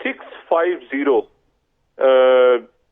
650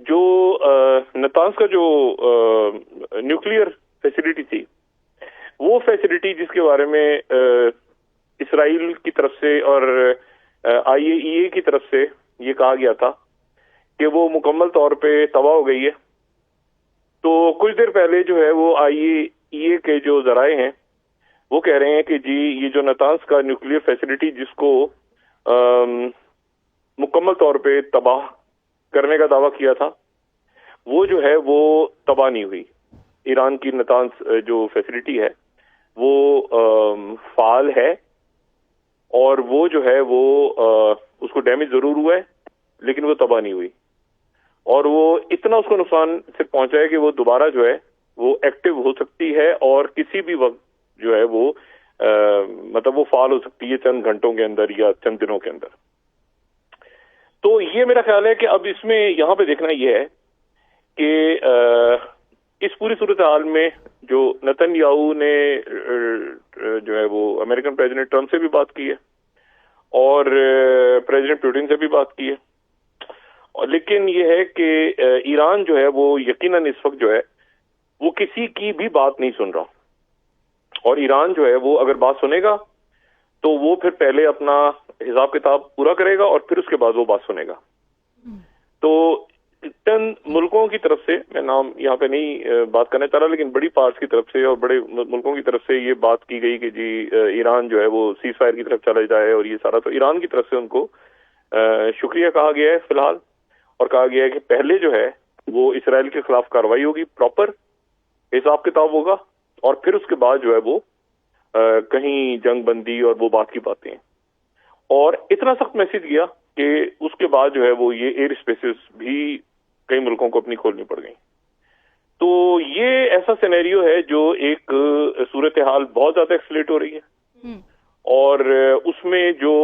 جو نتانز کا جو نیوکلیئر فیسلٹی تھی، وہ فیسلٹی جس کے بارے میں اسرائیل کی طرف سے اور IAEA کی طرف سے یہ کہا گیا تھا کہ وہ مکمل طور پہ تباہ ہو گئی ہے، تو کچھ دیر پہلے جو ہے وہ IAEA کے جو ذرائع ہیں وہ کہہ رہے ہیں کہ جی یہ جو نتانز کا نیوکلیئر فیسلٹی جس کو مکمل طور پہ تباہ کرنے کا دعویٰ کیا تھا، وہ جو ہے وہ تباہ نہیں ہوئی. ایران کی نتانز جو فیسلٹی ہے وہ فعال ہے، اور وہ جو ہے وہ اس کو ڈیمیج ضرور ہوا ہے لیکن وہ تباہ نہیں ہوئی، اور وہ اتنا اس کو نقصان سے پہنچا ہے کہ وہ دوبارہ جو ہے وہ ایکٹیو ہو سکتی ہے، اور کسی بھی وقت جو ہے وہ مطلب وہ فعال ہو سکتی ہے چند گھنٹوں کے اندر یا چند دنوں کے اندر. تو یہ میرا خیال ہے کہ اب اس میں یہاں پہ دیکھنا یہ ہے کہ اس پوری صورتحال میں جو نتن یاہو نے جو ہے وہ امریکن پریزیڈنٹ ٹرمپ سے بھی بات کی ہے اور پریزیڈنٹ پوٹن سے بھی بات کی ہے، لیکن یہ ہے کہ ایران جو ہے وہ یقیناً اس وقت جو ہے وہ کسی کی بھی بات نہیں سن رہا، اور ایران جو ہے وہ اگر بات سنے گا تو وہ پھر پہلے اپنا حساب کتاب پورا کرے گا اور پھر اس کے بعد وہ بات سنے گا. تو چند ملکوں کی طرف سے، میں نام یہاں پہ نہیں بات کرنا چاہ رہا، لیکن بڑی پارٹس کی طرف سے اور بڑے ملکوں کی طرف سے یہ بات کی گئی کہ جی ایران جو ہے وہ سیز فائر کی طرف چلا جائے اور یہ سارا. تو ایران کی طرف سے ان کو شکریہ کہا گیا ہے فی الحال، اور کہا گیا ہے کہ پہلے جو ہے وہ اسرائیل کے خلاف کارروائی ہوگی، پراپر حساب کتاب ہوگا، اور پھر اس کے بعد جو ہے وہ کہیں جنگ بندی اور وہ بات کی باتیں. اور اتنا سخت میسج گیا کہ اس کے بعد جو ہے وہ یہ ایئر اسپیسز بھی کئی ملکوں کو اپنی کھولنی پڑ گئی. تو یہ ایسا سینیریو ہے جو ایک صورتحال بہت زیادہ ایکسلیٹ ہو رہی ہے، اور اس میں جو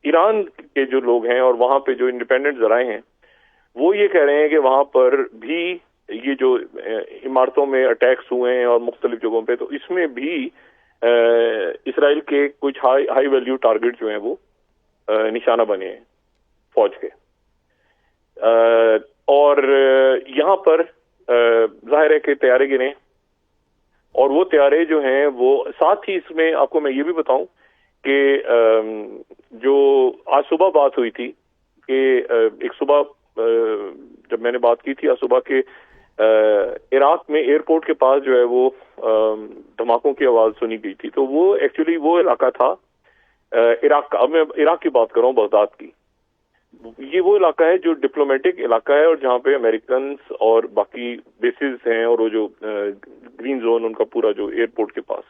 ایران کے جو لوگ ہیں اور وہاں پہ جو انڈیپینڈنٹ ذرائع ہیں وہ یہ کہہ رہے ہیں کہ وہاں پر بھی یہ جو عمارتوں میں اٹیکس ہوئے ہیں اور مختلف جگہوں پہ، تو اس میں بھی اسرائیل کے کچھ ہائی ویلیو ٹارگٹ جو ہیں وہ نشانہ بنے ہیں فوج کے. اور یہاں پر ظاہر ہے کہ طیارے گرے، اور وہ طیارے جو ہیں وہ ساتھ ہی اس میں آپ کو میں یہ بھی بتاؤں کہ جو آج صبح بات ہوئی تھی کہ ایک صبح جب میں نے بات کی تھی آج صبح کے عراق میں ایئرپورٹ کے پاس جو ہے وہ دھماکوں کی آواز سنی گئی تھی، تو وہ ایکچولی وہ علاقہ تھا عراق کا. اب میں عراق کی بات کر رہا ہوں، بغداد کی. یہ وہ علاقہ ہے جو ڈپلومیٹک علاقہ ہے، اور جہاں پہ امریکنز اور باقی بیسز ہیں، اور وہ جو گرین زون ان کا پورا جو ایئرپورٹ کے پاس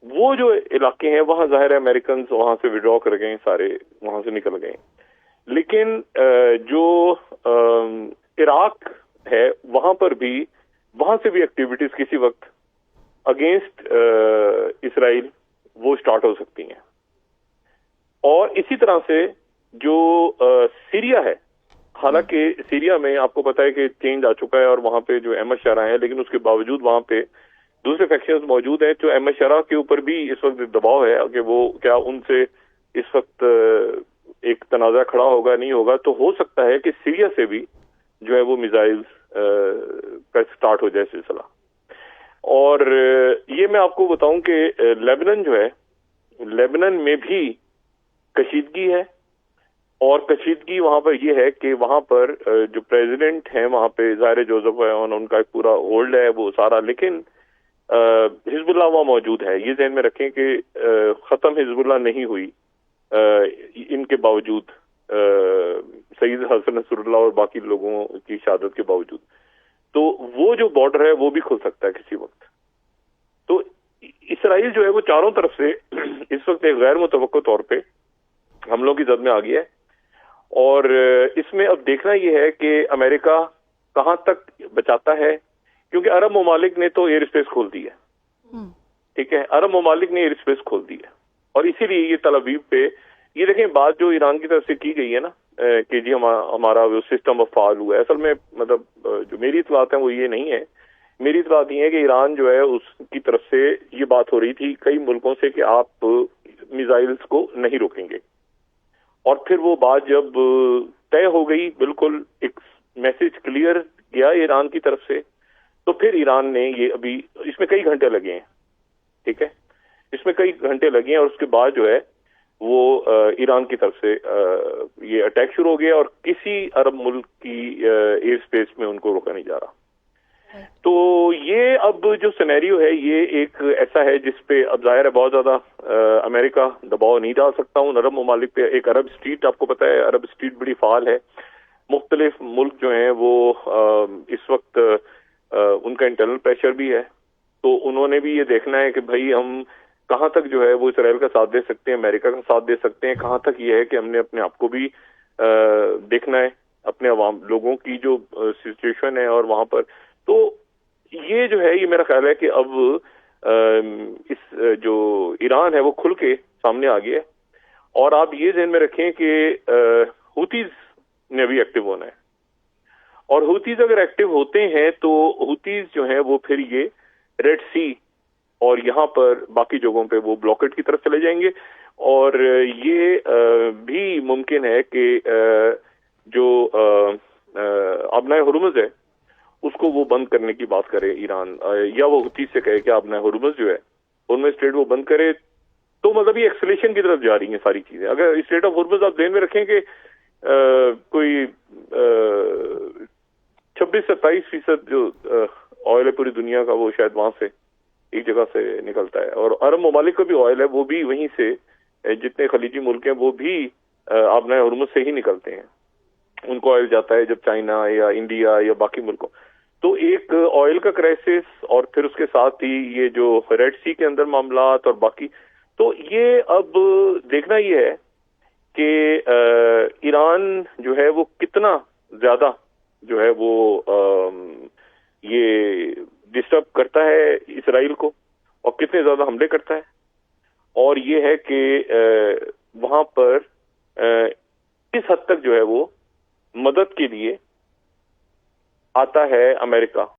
وہ جو علاقے ہیں وہاں ظاہر ہے امریکنز وہاں سے وڈرا کر گئے، سارے وہاں سے نکل گئے. لیکن جو عراق ہے وہاں پر بھی، وہاں سے بھی ایکٹیویٹیز کسی وقت اگینسٹ اسرائیل وہ سٹارٹ ہو سکتی ہیں. اور اسی طرح سے جو سیریا ہے، حالانکہ سیریا میں آپ کو پتا ہے کہ چینج آ چکا ہے اور وہاں پہ جو احمد شرح ہیں، لیکن اس کے باوجود وہاں پہ دوسرے فیکشنز موجود ہیں. جو احمد شرح کے اوپر بھی اس وقت دباؤ ہے کہ وہ کیا ان سے اس وقت ایک تنازع کھڑا ہوگا نہیں ہوگا، تو ہو سکتا ہے کہ سیریا سے بھی جو ہے وہ میزائل کا سٹارٹ ہو جائے سلسلہ. اور یہ میں آپ کو بتاؤں کہ لیبنان جو ہے، لیبنان میں بھی کشیدگی ہے، اور کشیدگی وہاں پر یہ ہے کہ وہاں پر جو پریزیڈنٹ ہیں وہاں پہ ظاہر جوزف ایون ان کا ایک پورا ہولڈ ہے وہ سارا، لیکن حزب اللہ وہاں موجود ہے. یہ ذہن میں رکھیں کہ ختم حزب اللہ نہیں ہوئی ان کے باوجود، سید حسن نصر اللہ اور باقی لوگوں کی شہادت کے باوجود. تو وہ جو بارڈر ہے وہ بھی کھل سکتا ہے کسی وقت. تو اسرائیل جو ہے وہ چاروں طرف سے اس وقت ایک غیر متوقع طور پہ حملوں کی زد میں آ گیا ہے، اور اس میں اب دیکھنا یہ ہے کہ امریکہ کہاں تک بچاتا ہے، کیونکہ عرب ممالک نے تو ایئر اسپیس کھول دی ہے. ٹھیک ہے، عرب ممالک نے ایئر اسپیس کھول دی ہے، اور اسی لیے یہ تل ابیب پہ یہ دیکھیں بات جو ایران کی طرف سے کی گئی ہے نا کہ جی ہمارا وہ سسٹم اب فعال ہوا ہے. اصل میں مطلب جو میری اطلاعات ہیں وہ یہ نہیں ہے. میری اطلاعات یہ ہے کہ ایران جو ہے اس کی طرف سے یہ بات ہو رہی تھی کئی ملکوں سے کہ آپ میزائلز کو نہیں روکیں گے، اور پھر وہ بات جب طے ہو گئی، بالکل ایک میسج کلیئر گیا ایران کی طرف سے، تو پھر ایران نے یہ ابھی اس میں کئی گھنٹے لگے ہیں، ٹھیک ہے، اس میں کئی گھنٹے لگے ہیں، اور اس کے بعد جو ہے وہ ایران کی طرف سے یہ اٹیک شروع ہو گیا، اور کسی عرب ملک کی ایئر اسپیس میں ان کو روکا نہیں جا رہا۔ تو یہ اب جو سینیریو ہے یہ ایک ایسا ہے جس پہ اب ظاہر ہے بہت زیادہ امریکہ دباؤ نہیں ڈال سکتا ان عرب ممالک پہ۔ ایک عرب اسٹریٹ، آپ کو پتہ ہے عرب اسٹریٹ بڑی فعال ہے، مختلف ملک جو ہیں وہ اس وقت ان کا انٹرنل پریشر بھی ہے، تو انہوں نے بھی یہ دیکھنا ہے کہ بھائی ہم کہاں تک جو ہے وہ اسرائیل کا ساتھ دے سکتے ہیں، امریکہ کا ساتھ دے سکتے ہیں، کہاں تک یہ ہے کہ ہم نے اپنے آپ کو بھی دیکھنا ہے، اپنے عوام لوگوں کی جو سچویشن ہے اور وہاں پر۔ تو یہ جو ہے یہ میرا خیال ہے کہ اب اس جو ایران ہے وہ کھل کے سامنے آ گیا ہے، اور آپ یہ ذہن میں رکھیں کہ ہوتیز نے بھی ایکٹیو ہونا ہے، اور ہوتیز اگر ایکٹیو ہوتے ہیں تو ہوتیز جو ہیں وہ پھر یہ ریڈ سی اور یہاں پر باقی جگہوں پہ وہ بلاکٹ کی طرف چلے جائیں گے، اور یہ بھی ممکن ہے کہ جو آبنائے ہرمز ہے اس کو وہ بند کرنے کی بات کرے ایران، یا وہ ہوتیز سے کہے کہ آبنائے ہرمز جو ہے ہرمز اسٹریٹ وہ بند کرے، تو مطلب یہ ایکسلیشن کی طرف جا رہی ہیں ساری چیزیں۔ اگر اسٹریٹ آف ہرمز آپ ذہن میں رکھیں کہ کوئی 26-27% جو آئل ہے پوری دنیا کا وہ شاید وہاں سے ایک جگہ سے نکلتا ہے، اور عرب ممالک کا بھی آئل ہے وہ بھی وہیں سے، جتنے خلیجی ملک ہیں وہ بھی آبنائے ہرمز سے ہی نکلتے ہیں، ان کو آئل جاتا ہے جب چائنا یا انڈیا یا باقی ملکوں۔ تو ایک آئل کا کرائسس، اور پھر اس کے ساتھ ہی یہ جو ریڈ سی کے اندر معاملات اور باقی، تو یہ اب دیکھنا یہ ہے کہ ایران جو ہے وہ کتنا زیادہ جو ہے وہ یہ ڈسٹرب کرتا ہے اسرائیل کو، اور کتنے زیادہ حملے کرتا ہے، اور یہ ہے کہ وہاں پر کس حد تک جو ہے وہ مدد کے لیے آتا ہے امریکہ۔